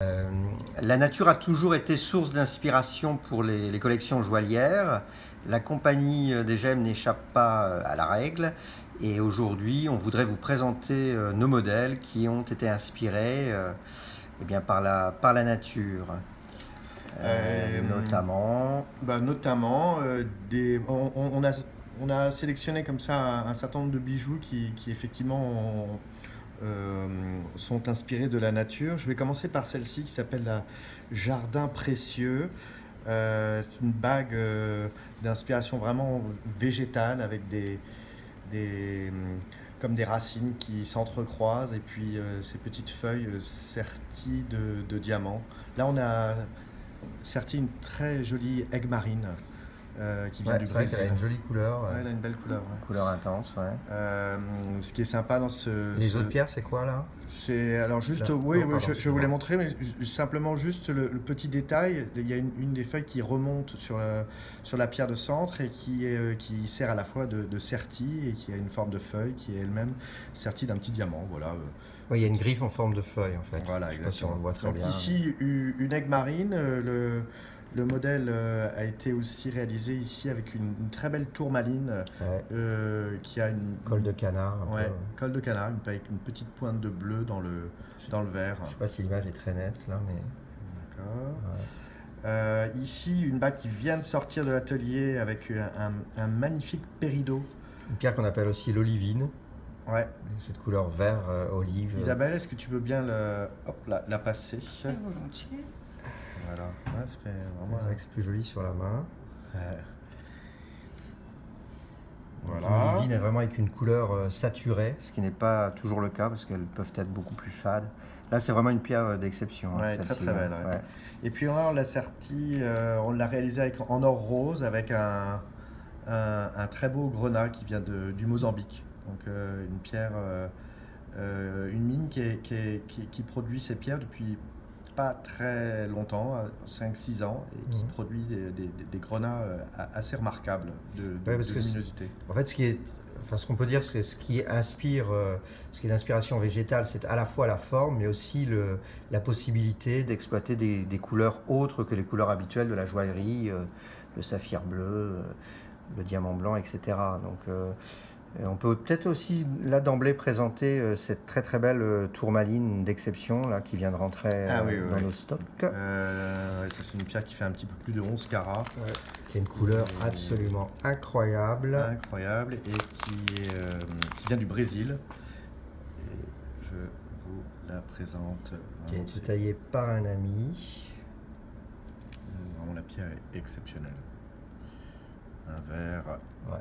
La nature a toujours été source d'inspiration pour les collections joaillières. La compagnie des gemmes n'échappe pas à la règle. Et aujourd'hui, on voudrait vous présenter nos modèles qui ont été inspirés eh bien, par la nature. Notamment. Notamment, on a sélectionné comme ça un certain nombre de bijoux qui effectivement sont inspirés de la nature. Je vais commencer par celle-ci qui s'appelle la Jardin précieux. C'est une bague d'inspiration vraiment végétale avec comme des racines qui s'entrecroisent et puis ces petites feuilles serties de diamants. Là, on a serti une très jolie aigue marine qui vient du C'est vrai Brésil. qu'elle a une jolie couleur. Ouais, elle a une belle couleur. Ouais. Couleur intense, ouais. Ce qui est sympa dans Les autres pierres, c'est quoi là? c'est alors juste, Là. oui, Oh, oui, pardon, je voulais montrer, mais simplement juste le petit détail. Il y a une des feuilles qui remonte sur la pierre de centre et qui sert à la fois de sertie et qui a une forme de feuille qui est elle-même sertie d'un petit diamant. Voilà. Oui, il y a une griffe en forme de feuille en fait. Voilà, Je sais pas si on le voit très donc bien. ici, une aigue marine. Le modèle a été aussi réalisé ici avec une très belle tourmaline Ouais. qui a une Col de canard. ouais, col de canard avec une petite pointe de bleu dans le verre. Je sais pas si l'image est très nette là, mais. D'accord. Ouais. Ici, une bague qui vient de sortir de l'atelier avec un magnifique péridot. Une pierre qu'on appelle aussi l'olivine. Ouais. Cette couleur vert olive. Isabelle, est-ce que tu veux bien la passer? Très volontiers. Voilà. Ouais, ça fait vraiment. C'est vrai que c'est plus joli sur la main. Voilà. L'olivine est vraiment avec une couleur saturée, ce qui n'est pas toujours le cas parce qu'elles peuvent être beaucoup plus fades. Là, c'est vraiment une pierre d'exception. Ouais, très très belle. Ouais. Et puis on l'a serti, on l'a réalisé en or rose avec un très beau grenat qui vient du Mozambique. Donc une pierre, une mine qui produit ces pierres depuis pas très longtemps, 5-6 ans, et qui produit des grenats assez remarquables de luminosité. En fait, ce qu'on peut dire, c'est ce qui inspire, ce qui est l'inspiration végétale, c'est à la fois la forme, mais aussi la possibilité d'exploiter des couleurs autres que les couleurs habituelles de la joaillerie, le saphir bleu, le diamant blanc, etc. Donc, on peut peut-être aussi, là d'emblée, présenter cette très très belle tourmaline d'exception là, qui vient de rentrer dans nos stocks. Ça, c'est une pierre qui fait un petit peu plus de 11 carats. Ouais. Qui a une couleur absolument incroyable. Incroyable et qui vient du Brésil. Et je vous la présente. Qui a été taillée par un ami. Vraiment, la pierre est exceptionnelle. Un vert. Ouais.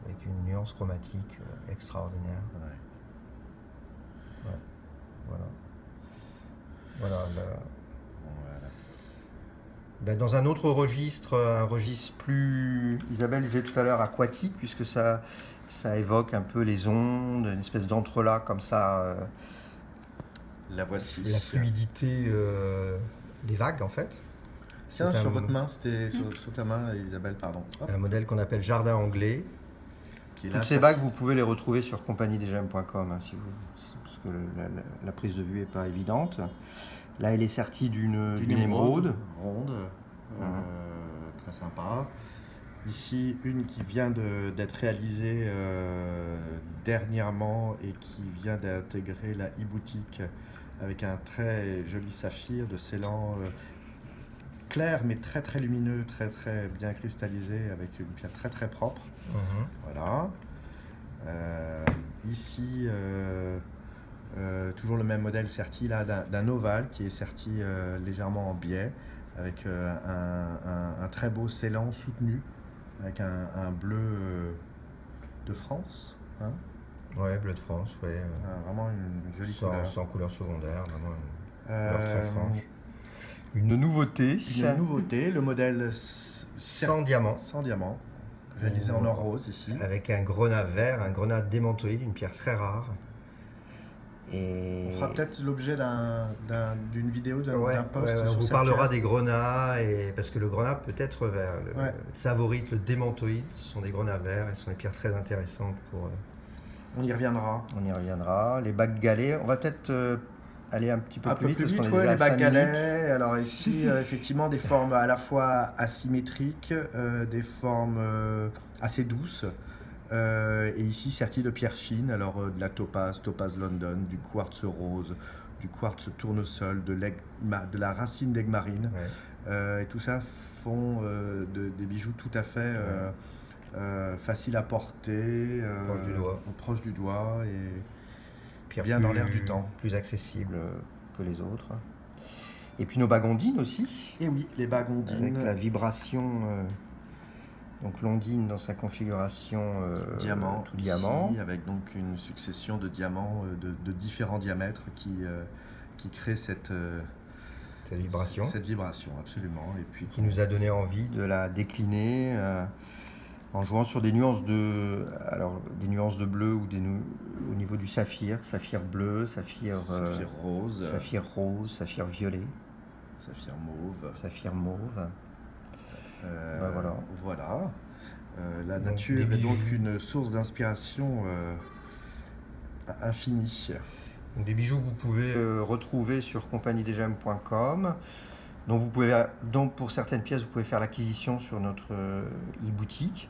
Avec une nuance chromatique extraordinaire. Ouais. Ouais. Voilà. Voilà. Voilà. Ben, dans un autre registre, un registre plus, Isabelle disait tout à l'heure, aquatique, puisque ça évoque un peu les ondes, une espèce d'entrelac comme ça. La voici. La fluidité des vagues en fait. Tiens, sur votre main, c'était sur ta main, Isabelle, pardon. Hop. Un modèle qu'on appelle Jardin anglais. Toutes ces bagues, vous pouvez les retrouver sur compagniedesgemmes.com parce que la prise de vue n'est pas évidente. Là, elle est sertie d'une émeraude. Ronde, très sympa. Ici, une qui vient d'être réalisée dernièrement et qui vient d'intégrer la e-boutique avec un très joli saphir de Ceylan clair mais très très lumineux, très très bien cristallisé avec une pierre très très propre. Voilà. Ici, toujours le même modèle serti là d'un ovale qui est serti légèrement en biais avec un très beau Ceylan soutenu avec un bleu de France. Hein. Ouais, bleu de France, ouais. Vraiment une jolie couleur. Sans couleur secondaire, vraiment une couleur très franche. Une nouveauté, le modèle sans diamant, réalisé en or rose ici. Avec un grenat vert, un grenat démantoïde, une pierre très rare. Et... On fera peut-être l'objet d'une vidéo, d'un post. On vous parlera des grenats, parce que le grenat peut être vert. Le tsavorite, le démantoïde, ce sont des grenats verts et ce sont des pierres très intéressantes pour... On y reviendra. Les bagues galets, on va peut-être aller un petit peu Un plus peu vite plus parce qu'on vite, est ouais, déjà les à 5 minutes. bacs-galets. Alors ici, effectivement, des formes à la fois asymétriques, des formes assez douces. Et ici, serties de pierre fine, alors de la topaze London, du quartz rose, du quartz tournesol, de la racine d'aigue marine. Ouais. Et tout ça font des bijoux tout à fait faciles à porter, Proche du doigt. proche du doigt et Pierre bien dans l'air du temps. plus accessible que les autres. Et puis nos bagues ondines aussi, Et oui, les bagues avec ondines, la vibration. Donc l'ondine dans sa configuration diamant, tout ici, diamant. avec donc une succession de diamants de différents diamètres qui crée cette vibration, absolument. Et puis Qui nous a donné envie de la décliner en jouant sur des nuances des nuances de bleu ou au niveau du saphir bleu, saphir rose, saphir violet, saphir mauve. Voilà. Voilà. La Donc, nature des est donc bijoux. une source d'inspiration infinie. Donc, des bijoux que vous pouvez retrouver sur compagniedesgemmes.com. Donc pour certaines pièces, vous pouvez faire l'acquisition sur notre e-boutique.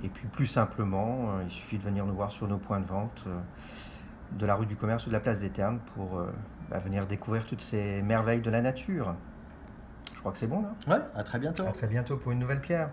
Et puis plus simplement, il suffit de venir nous voir sur nos points de vente de la rue du Commerce ou de la place des Ternes pour venir découvrir toutes ces merveilles de la nature. Je crois que c'est bon là. Ouais, à très bientôt. À très bientôt pour une nouvelle pierre.